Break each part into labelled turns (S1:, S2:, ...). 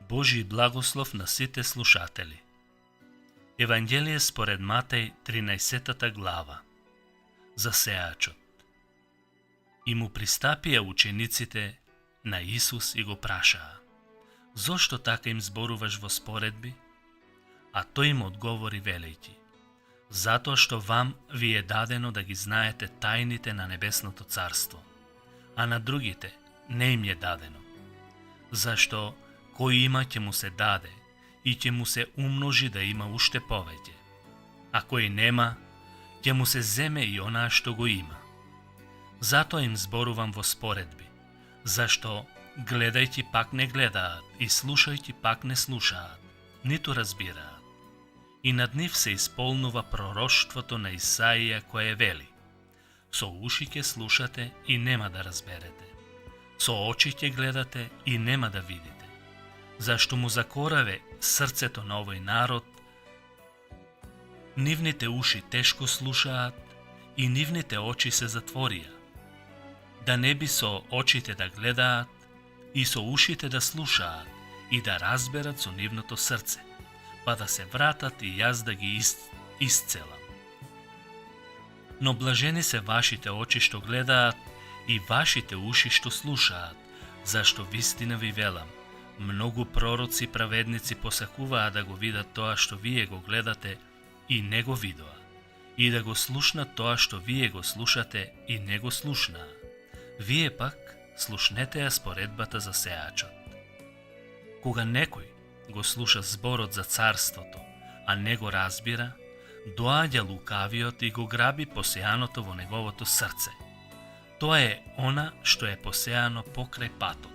S1: Божи благослов на сите слушатели. Евангелие според Матеј 13 глава. За сеачот. И му пристапија учениците на Исус и го прашаа: зошто така им зборуваш во споредби? А тој им одговори велејќи: затоа што вам ви е дадено да ги знаете тајните на небесното царство, а на другите не им е дадено. Зашто кој има ќе му се даде и ќе му се умножи да има уште повеќе, а кој нема ќе му се земе и онаа што го има. Затоа им зборувам во споредби, зашто гледајќи пак не гледаат и слушајќи пак не слушаат, ниту разбираат. И над нив се исполнува пророштвото на Исаија кое вели: со уши ќе слушате и нема да разберете, со очи ќе гледате и нема да видите. Зашто му закораве срцето на овој народ, нивните уши тешко слушаат и нивните очи се затворија, да не би со очите да гледаат и со ушите да слушаат и да разберат со нивното срце, па да се вратат и јас да ги исцелам. Но блажени се вашите очи што гледаат и вашите уши што слушаат, зашто вистина ви велам, многу пророци и праведници посакуваа да го видат тоа што вие го гледате и не го видоа, и да го слушнат тоа што вие го слушате и не го слушнаа. Вие пак слушнете ја споредбата за сеачот. Кога некој го слуша зборот за царството, а не го разбира, доаѓа лукавиот и го граби посеаното во неговото срце. Тоа е она што е посеано покрај патот.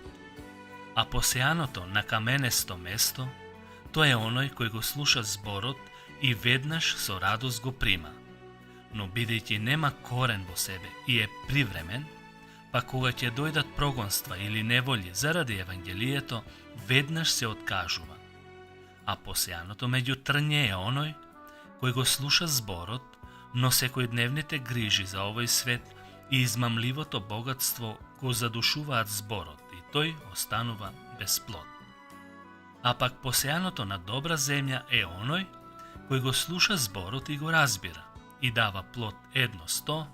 S1: А посеаното на каменесто место, тоа е оној кој го слуша зборот и веднаш со радост го прима. Но бидејќи нема корен во себе и е привремен, па кога ќе дојдат прогонства или неволји заради Евангелието, веднаш се откажува. А посеаното меѓу трње е оној кој го слуша зборот, но секојдневните грижи за овој свет и измамливото богатство го задушуваат зборот и тој останува без плод. А пак посеаното на добра земја е оној кој го слуша зборот и го разбира и дава плод едно 100,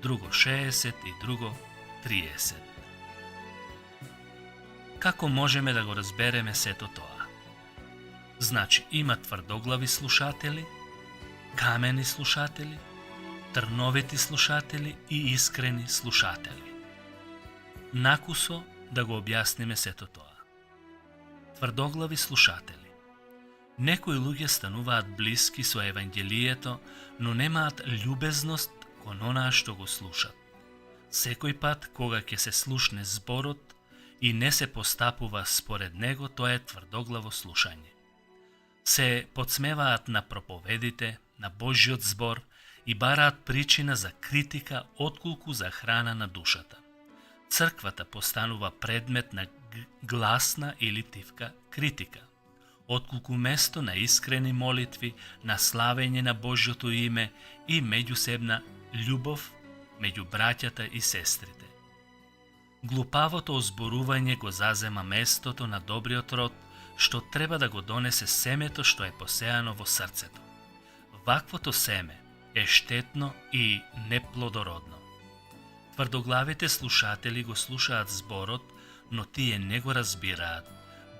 S1: друго 60 и друго 30. Како можеме да го разбереме сето тоа? Значи, има тврдоглави слушатели, камени слушатели, трновити слушатели и искрени слушатели. Накусо да го објасниме сето тоа. Тврдоглави слушатели. Некои луѓе стануваат блиски со Евангелието, но немаат љубезност кон онаа што го слушат. Секој пат кога ќе се слушне зборот и не се постапува според него, тоа е тврдоглаво слушање. Се подсмеваат на проповедите, на Божјиот збор и бараат причина за критика отколку за храна на душата. Црквата постанува предмет на гласна или тивка критика, отколку место на искрени молитви, на славење на Божјото име и меѓусебна љубов меѓу браќата и сестрите. Глупавото озборување го зазема местото на добриот род, што треба да го донесе семето што е посеано во срцето. Ваквото семе е штетно и неплодородно. Тврдоглавите слушатели го слушаат зборот, но тие не го разбираат,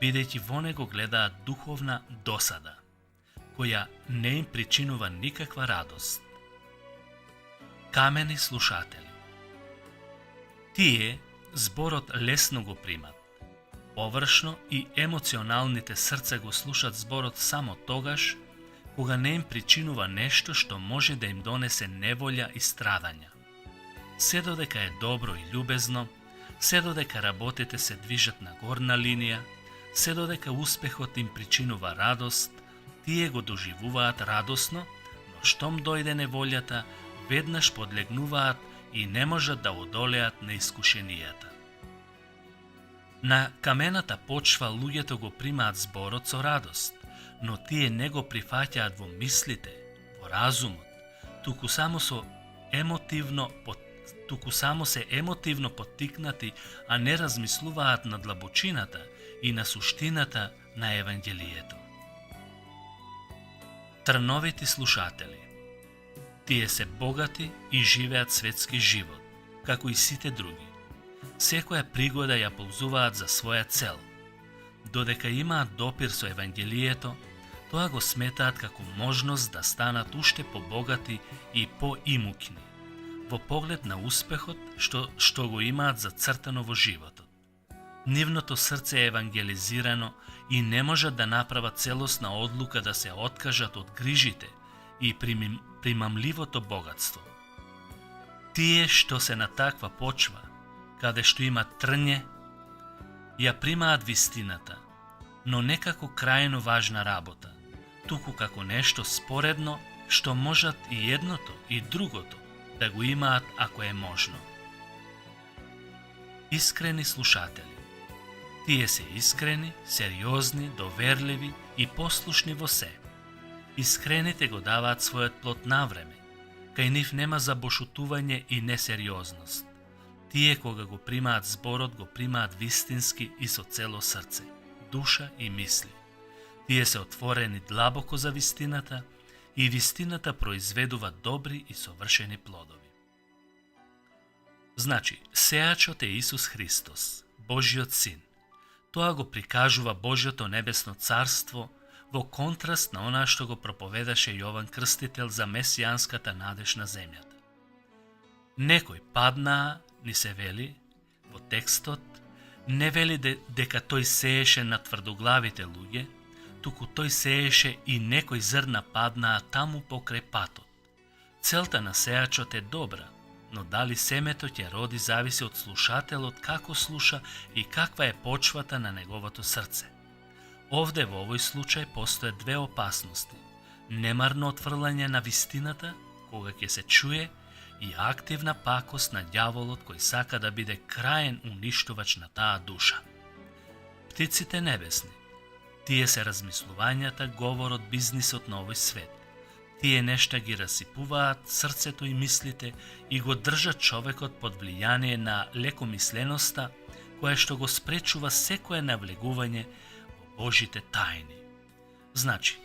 S1: бидејќи во него гледаат духовна досада, која не им причинува никаква радост. Камени слушатели. Тие зборот лесно го примат. Површно и емоционалните срца го слушат зборот само тогаш, кога не им причинува нешто што може да им донесе неволја и страдања. Се додека е добро и љубезно, се додека работите се движат на горна линија, се додека успехот им причинува радост, тие го доживуваат радосно, но штом дојде неволјата, веднаш подлегнуваат и не можат да одолеат на искушенијата. На камената почва луѓето го примаат зборот со радост, но тие не го прифаќаат во мислите, во разумот, туку само се емотивно поттикнати, а не размислуваат на длабочината и на суштината на Евангелието. Трновити слушатели. Тие се богати и живеат светски живот, како и сите други. Секоја пригода ја ползуваат за своја цел. Додека имаат допир со Евангелието, тоа го сметаат како можност да станат уште побогати и поимукни, во поглед на успехот што го имаат зацртано во животот. Нивното срце е евангелизирано и не можат да направат целосна одлука да се откажат од грижите и примамливото богатство. Тие што се на таква почва, каде што има трње, ја примаат вистината, но не како крајно важна работа, туку како нешто споредно што можат и едното и другото да го имаат ако е можно. Искрени слушатели. Тие се искрени, сериозни, доверливи и послушни во се. Искрените го даваат својот плод навреме. Кај нив нема забошутување и несериозност. Тие кога го примаат зборот, го примаат вистински и со цело срце, душа и мисли. Тие се отворени длабоко за вистината и вистината произведува добри и совршени плодови. Значи, сеачот е Исус Христос, Божиот Син. Тоа го прикажува Божиото небесно царство во контраст на она што го проповедаше Јован Крстител за месијанската надеж на земјата. Некој паднаа, ни се вели, во текстот, не вели дека тој сееше на тврдоглавите луѓе, туку тој сееше и некој зрна паднаа таму покрај патот. Целта на сеачот е добра, но дали семето ќе роди зависи од слушателот како слуша и каква е почвата на неговото срце. Овде во овој случај постоje две опасности: немарно отфрлање на вистината, кога ќе се чуе, и активна пакост на ѓаволот кој сака да биде краен уништувач на таа душа. Птиците небесни. Тие се размислувањата, говорот, бизнисот на овој свет. Тие нешта ги расипуваат срцето и мислите и го држат човекот под влијание на лекомисленоста, која што го спречува секое навлегување во Божите тајни. Значи,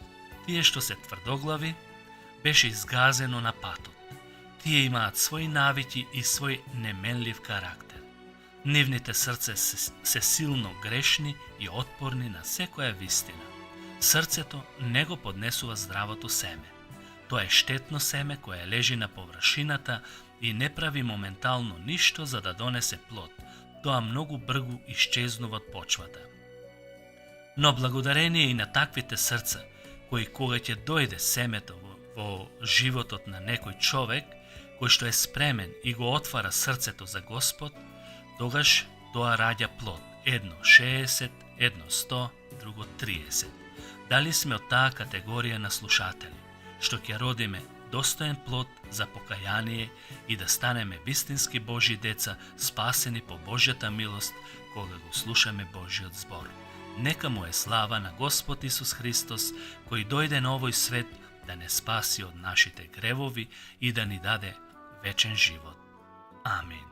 S1: тие што се тврдоглави, беше изгазено на патот. Тие имаат своји навики и свој неменлив карактер. Нивните срце се силно грешни и отпорни на секоја вистина. Срцето не го поднесува здравото семе. Тоа е штетно семе кое лежи на површината и не прави моментално ништо за да донесе плод. Тоа многу бргу исчезнува од почвата. Но благодарение и на таквите срца, кои кога ќе дојде семето во животот на некој човек, кој што е спремен и го отвара срцето за Господ, тогаш тоа раѓа плод. Едно 60, едно 100, друго 30. Дали сме од таа категорија на слушатели, што ќе родиме достоен плод за покаяние и да станеме вистински Божји деца, спасени по Божјата милост, кога го слушаме Божјиот збор. Нека му е слава на Господ Исус Христос, кој дојде на овој свет да не спаси од нашите гревови и да ни даде вечен живот. Амин.